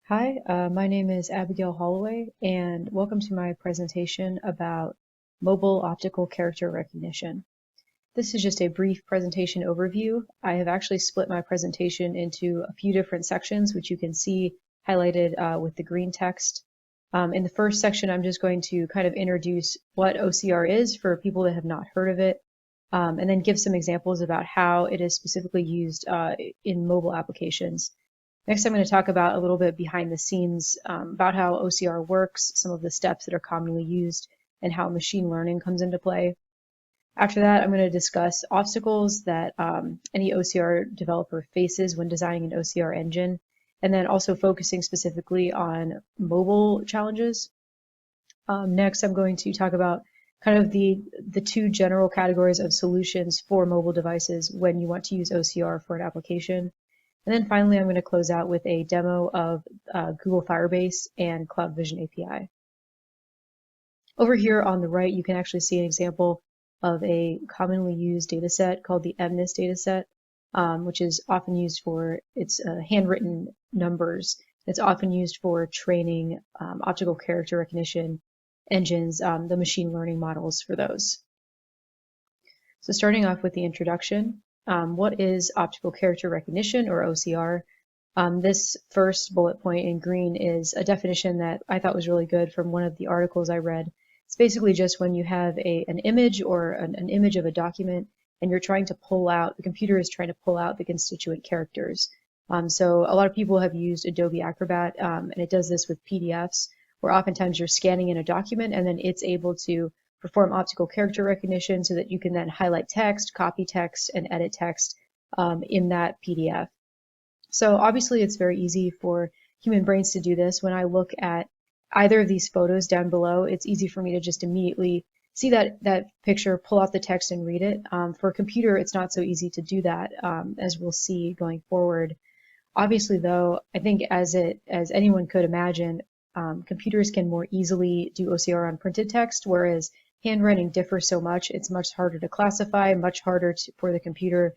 Hi, my name is Abigail Holloway, and welcome to my presentation about mobile optical character recognition. This is just a brief presentation overview. I have actually split my presentation into a few different sections, which you can see highlighted with the green text. In the first section, I'm just going to kind of introduce what OCR is for people that have not heard of it, and then give some examples about how it is specifically used in mobile applications. Next, I'm going to talk about a little bit behind the scenes about how OCR works, some of the steps that are commonly used, and how machine learning comes into play. After that, I'm going to discuss obstacles that any OCR developer faces when designing an OCR engine, and then also focusing specifically on mobile challenges. Next, I'm going to talk about kind of the two general categories of solutions for mobile devices when you want to use OCR for an application. And then finally, I'm going to close out with a demo of Google Firebase and Cloud Vision API. Over here on the right, you can actually see an example of a commonly used dataset called the MNIST dataset, which is often used for its handwritten numbers. It's often used for training optical character recognition engines, the machine learning models for those. So starting off with the introduction. What is optical character recognition, or OCR? This first bullet point in green is a definition that I thought was really good from one of the articles I read. It's basically just when you have an image or an image of a document and you're trying to pull out, the computer is trying to pull out the constituent characters. So a lot of people have used Adobe Acrobat, and it does this with PDFs, where oftentimes you're scanning in a document and then it's able to perform optical character recognition so that you can then highlight text, copy text, and edit text in that PDF. So obviously it's very easy for human brains to do this. When I look at either of these photos down below, it's easy for me to just immediately see that picture, pull out the text, and read it. For a computer, it's not so easy to do that, as we'll see going forward. Obviously, though, I think as anyone could imagine, computers can more easily do OCR on printed text, whereas handwriting differs so much, it's much harder to classify, much harder for the computer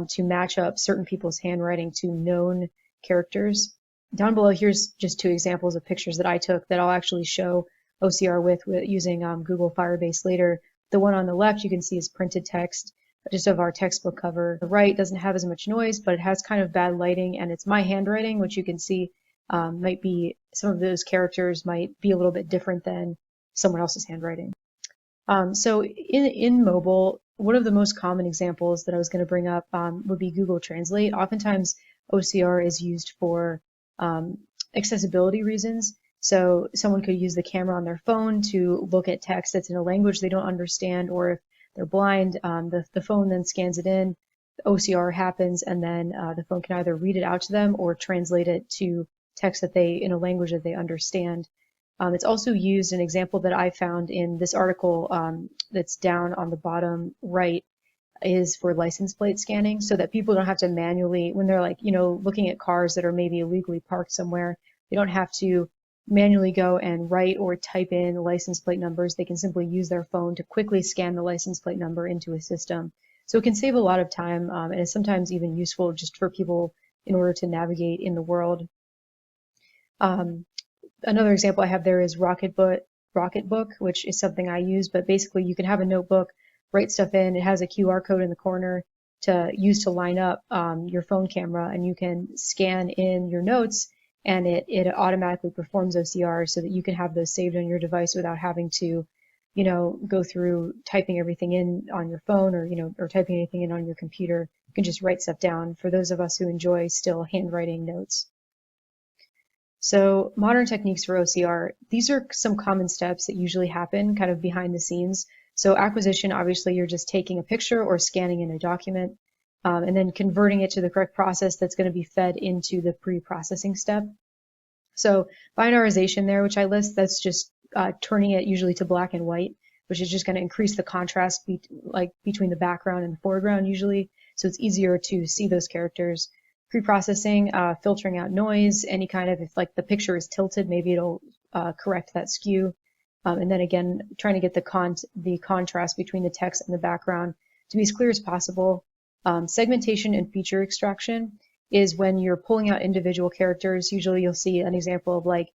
to match up certain people's handwriting to known characters. Down below, here's just two examples of pictures that I took that I'll actually show OCR with using Google Firebase later. The one on the left you can see is printed text, just of our textbook cover. The right doesn't have as much noise, but it has kind of bad lighting, and it's my handwriting, which you can see might be, some of those characters might be a little bit different than someone else's handwriting. So in mobile, one of the most common examples that I was going to bring up would be Google Translate. Oftentimes, OCR is used for accessibility reasons. So someone could use the camera on their phone to look at text that's in a language they don't understand, or if they're blind, the phone then scans it in, the OCR happens, and then the phone can either read it out to them or translate it to text in a language that they understand. It's also used, an example that I found in this article that's down on the bottom right, is for license plate scanning, so that people don't have to manually, when they're looking at cars that are maybe illegally parked somewhere, they don't have to manually go and write or type in license plate numbers. They can simply use their phone to quickly scan the license plate number into a system. So it can save a lot of time, and is sometimes even useful just for people in order to navigate in the world. Another example I have there is Rocketbook, which is something I use, but basically you can have a notebook, write stuff in, it has a QR code in the corner to use to line up your phone camera, and you can scan in your notes, and it automatically performs OCR so that you can have those saved on your device without having to, go through typing everything in on your phone, or typing anything in on your computer. You can just write stuff down for those of us who enjoy still handwriting notes. So modern techniques for OCR, these are some common steps that usually happen kind of behind the scenes. So acquisition, obviously you're just taking a picture or scanning in a document, and then converting it to the correct process that's going to be fed into the pre-processing step. So binarization there, which I list, that's just turning it usually to black and white, which is just going to increase the contrast between the background and the foreground usually, so it's easier to see those characters. Pre-processing, filtering out noise, any kind of, if the picture is tilted, maybe it'll correct that skew. And then again, trying to get the contrast between the text and the background to be as clear as possible. Segmentation and feature extraction is when you're pulling out individual characters. Usually you'll see an example of like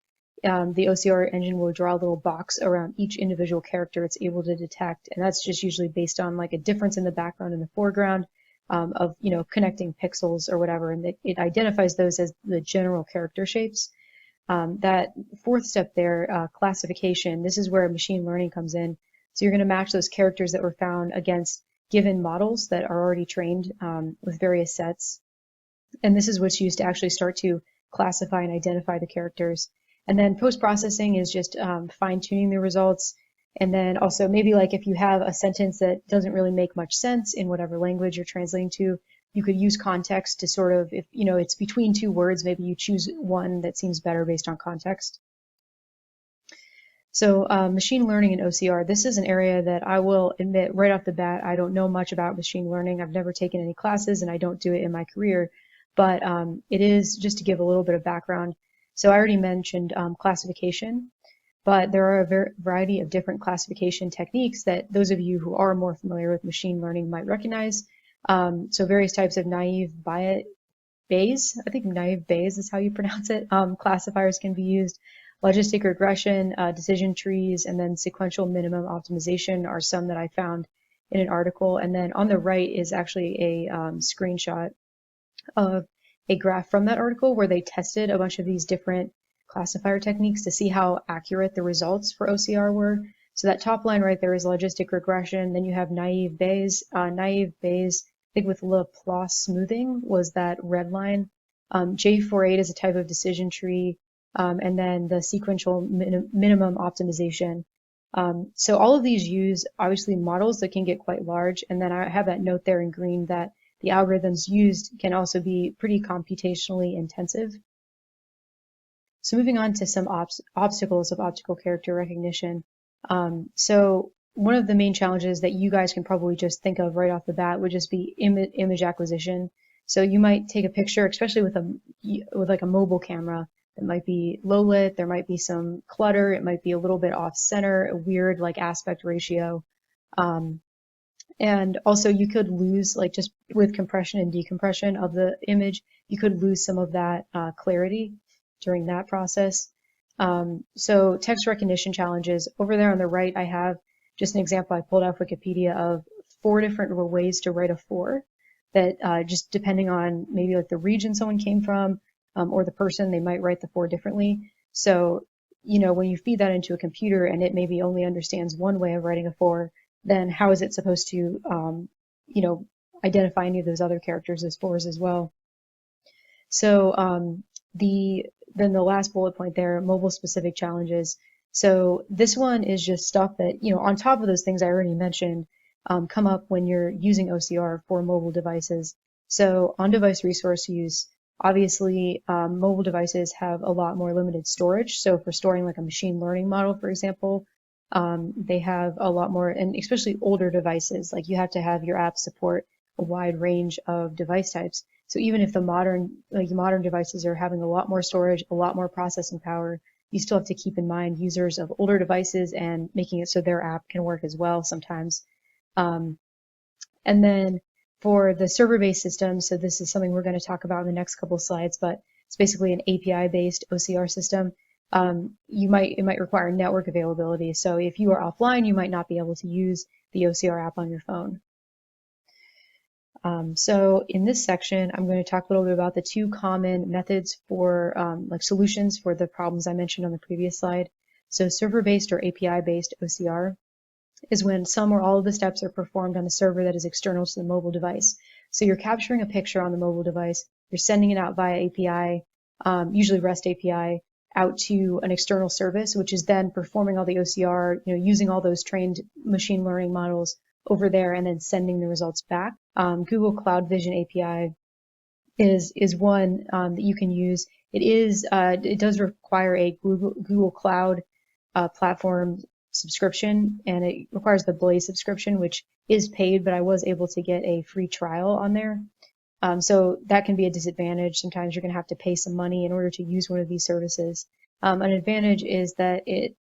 the OCR engine will draw a little box around each individual character it's able to detect, and that's just usually based on like a difference in the background and the foreground of connecting pixels or whatever, and it identifies those as the general character shapes. That fourth step there, classification, this is where machine learning comes in. So you're going to match those characters that were found against given models that are already trained with various sets. And this is what's used to actually start to classify and identify the characters. And then post-processing is just fine-tuning the results. And then also maybe like if you have a sentence that doesn't really make much sense in whatever language you're translating to, you could use context to sort of, if it's between two words, maybe you choose one that seems better based on context. So machine learning and OCR, this is an area that I will admit right off the bat, I don't know much about machine learning. I've never taken any classes and I don't do it in my career, but it is just to give a little bit of background. So I already mentioned classification, but there are a variety of different classification techniques that those of you who are more familiar with machine learning might recognize. So various types of naive Bayes, I think naive Bayes is how you pronounce it, classifiers can be used. Logistic regression, decision trees, and then sequential minimum optimization are some that I found in an article. And then on the right is actually a screenshot of a graph from that article where they tested a bunch of these different classifier techniques to see how accurate the results for OCR were. So that top line right there is logistic regression. Then you have naive Bayes. Naive Bayes, I think with Laplace smoothing was that red line. J48 is a type of decision tree. And then the sequential minimum optimization. So all of these use obviously models that can get quite large. And then I have that note there in green that the algorithms used can also be pretty computationally intensive. So moving on to some obstacles of optical character recognition. So one of the main challenges that you guys can probably just think of right off the bat would just be image acquisition. So you might take a picture, especially with like a mobile camera. It might be low lit, there might be some clutter, it might be a little bit off center, a weird like aspect ratio. And also you could lose, like just with compression and decompression of the image, you could lose some of that clarity during that process. So text recognition challenges. Over there on the right, I have just an example I pulled off Wikipedia of 4 different ways to write a 4 that just depending on maybe like the region someone came from, or the person, they might write the 4 differently. So, when you feed that into a computer and it maybe only understands one way of writing a 4, then how is it supposed to, identify any of those other characters as 4s as well? So, then the last bullet point there, mobile specific challenges. So this one is just stuff that, on top of those things I already mentioned, come up when you're using OCR for mobile devices. So on-device resource use. Obviously, mobile devices have a lot more limited storage. So for storing like a machine learning model, for example, they have a lot more, and especially older devices, like you have to have your app support a wide range of device types. So even if the modern devices are having a lot more storage, a lot more processing power, you still have to keep in mind users of older devices and making it so their app can work as well sometimes. And then for the server-based system, so this is something we're going to talk about in the next couple of slides, but it's basically an API-based OCR system. It might require network availability. So if you are offline, you might not be able to use the OCR app on your phone. So in this section, I'm going to talk a little bit about the 2 common methods for like solutions for the problems I mentioned on the previous slide. So server-based or API-based OCR is when some or all of the steps are performed on a server that is external to the mobile device. So you're capturing a picture on the mobile device, you're sending it out via API, usually REST API, out to an external service, which is then performing all the OCR, using all those trained machine learning models over there and then sending the results back. Google Cloud Vision API is one that you can use. It does require a Google Cloud platform subscription, and it requires the Blaze subscription, which is paid, but I was able to get a free trial on there. So that can be a disadvantage. Sometimes you're going to have to pay some money in order to use one of these services. An advantage is that it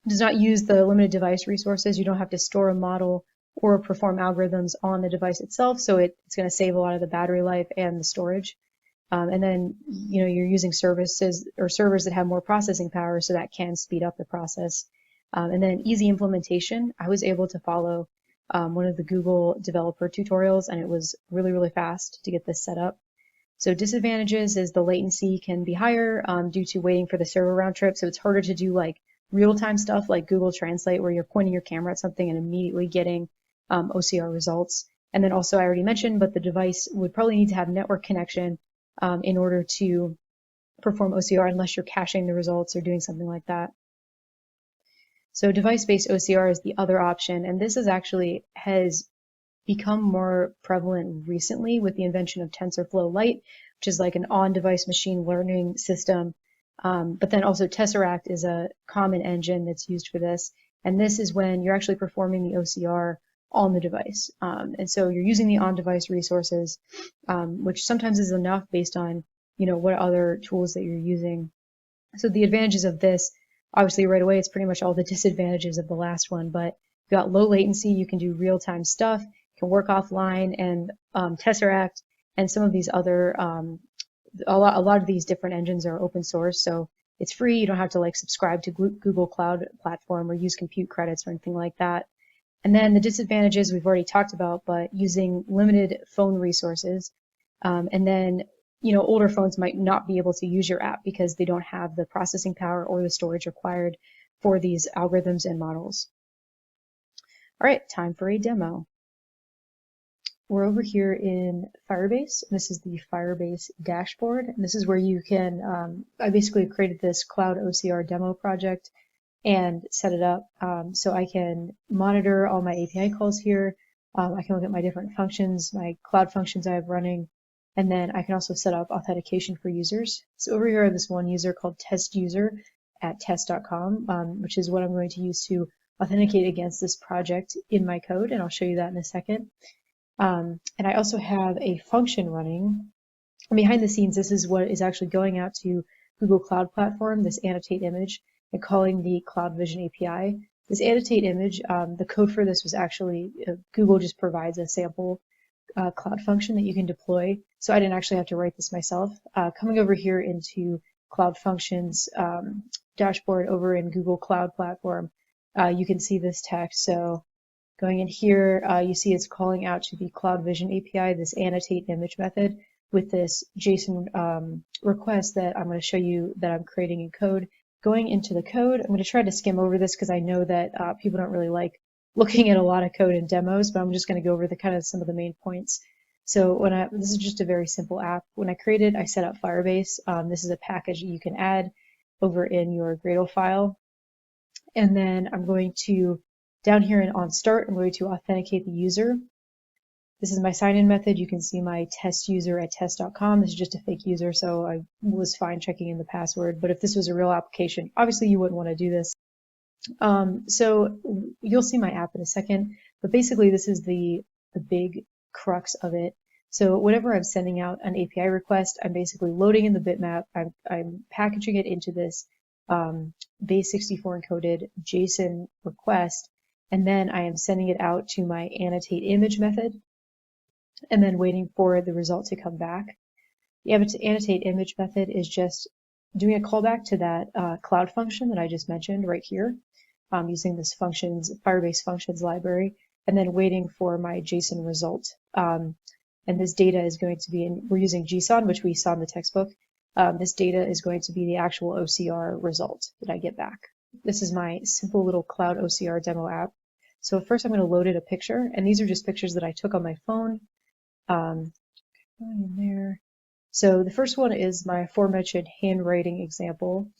does not use the limited device resources. You don't have to store a model or perform algorithms on the device itself, so it's going to save a lot of the battery life and the storage. And then, you're using services or servers that have more processing power, so that can speed up the process. And then easy implementation. I was able to follow one of the Google developer tutorials, and it was really, really fast to get this set up. So disadvantages is the latency can be higher due to waiting for the server round trip. So it's harder to do like real-time stuff like Google Translate, where you're pointing your camera at something and immediately getting OCR results. And then also I already mentioned, but the device would probably need to have network connection in order to perform OCR, unless you're caching the results or doing something like that. So device-based OCR is the other option, and this has become more prevalent recently with the invention of TensorFlow Lite, which is like an on-device machine learning system. But then also Tesseract is a common engine that's used for this, and this is when you're actually performing the OCR on the device. And so you're using the on-device resources, which sometimes is enough based on what other tools that you're using. So the advantages of this, obviously right away, it's pretty much all the disadvantages of the last one, but you got low latency, you can do real-time stuff, you can work offline, and Tesseract and some of these other, a lot of these different engines are open source, so it's free. You don't have to like subscribe to Google Cloud Platform or use compute credits or anything like that. And then the disadvantages we've already talked about, but using limited phone resources. And then, older phones might not be able to use your app because they don't have the processing power or the storage required for these algorithms and models. All right, time for a demo. We're over here in Firebase. This is the Firebase dashboard. And this is where you can, I basically created this Cloud OCR demo project and set it up so I can monitor all my API calls here. I can look at my different functions, my cloud functions I have running, and then I can also set up authentication for users. So over here I have this one user called test user at test.com, which is what I'm going to use to authenticate against this project in my code, and I'll show you that in a second. And I also have a function running. And behind the scenes, this is what is actually going out to Google Cloud Platform, this annotate image, and calling the Cloud Vision API. This annotate image, the code for this was actually, Google just provides a sample cloud function that you can deploy. So I didn't actually have to write this myself. Coming over here into Cloud Functions dashboard over in Google Cloud Platform, you can see this text. So going in here, you see it's calling out to the Cloud Vision API, this annotate image method with this JSON request that I'm going to show you that I'm creating in code. Going into the code, I'm going to try to skim over this because I know that people don't really like looking at a lot of code in demos, but I'm just going to go over the kind of some of the main points. So this is just a very simple app. When I created, I set up Firebase. This is a package that you can add over in your Gradle file. And then I'm going to, down here in on start, I'm going to authenticate the user. This is my sign-in method. You can see my test user at test.com. This is just a fake user, so I was fine checking in the password. But if this was a real application, obviously you wouldn't want to do this. So you'll see my app in a second, but basically this is the big crux of it. So whenever I'm sending out an API request, I'm basically loading in the bitmap. I'm packaging it into this base64 encoded JSON request, and then I am sending it out to my annotate image method, and then waiting for the result to come back. The annotate image method is just doing a callback to that cloud function that I just mentioned right here, using this Firebase functions library, and then waiting for my JSON result. And this data is going to be, we're using JSON, which we saw in the textbook. This data is going to be the actual OCR result that I get back. This is my simple little cloud OCR demo app. So first I'm going to load in a picture, and these are just pictures that I took on my phone. In there. So the first one is my aforementioned handwriting example.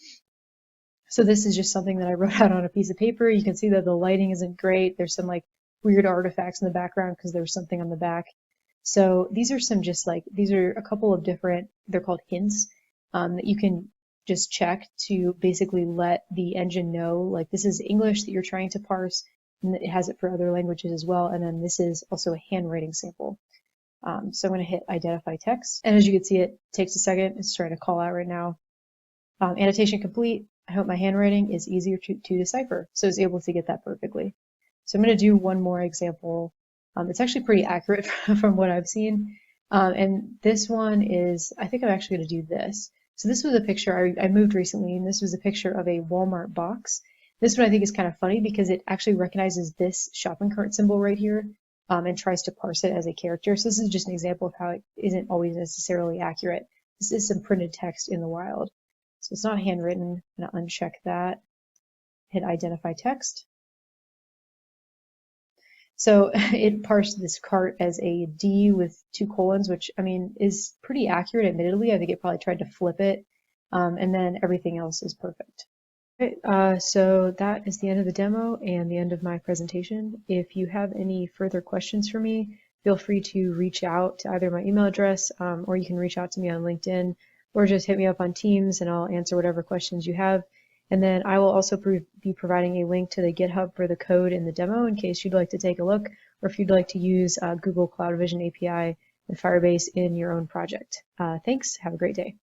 So this is just something that I wrote out on a piece of paper. You can see that the lighting isn't great. There's some like weird artifacts in the background because there's something on the back. So these are these are a couple of different, they're called hints that you can just check to basically let the engine know, like this is English that you're trying to parse, and it has it for other languages as well. And then this is also a handwriting sample. So I'm going to hit identify text, and as you can see, it takes a second. It's trying to call out right now. Annotation complete. I hope my handwriting is easier to decipher. So it's able to get that perfectly. So I'm going to do one more example. It's actually pretty accurate from what I've seen. And this one is, I think I'm actually going to do this. So this was a picture, I moved recently, and this was a picture of a Walmart box. This one I think is kind of funny because it actually recognizes this shopping cart symbol right here, and tries to parse it as a character. So this is just an example of how it isn't always necessarily accurate. This is some printed text in the wild. So it's not handwritten. I'm going to uncheck that, hit identify text. So it parsed this cart as a D with 2 colons, which I mean is pretty accurate, admittedly. I think it probably tried to flip it, and then everything else is perfect. Right, so that is the end of the demo and the end of my presentation. If you have any further questions for me, feel free to reach out to either my email address, or you can reach out to me on LinkedIn, or just hit me up on Teams and I'll answer whatever questions you have. And then I will also be providing a link to the GitHub for the code in the demo in case you'd like to take a look, or if you'd like to use Google Cloud Vision API and Firebase in your own project. Thanks, have a great day.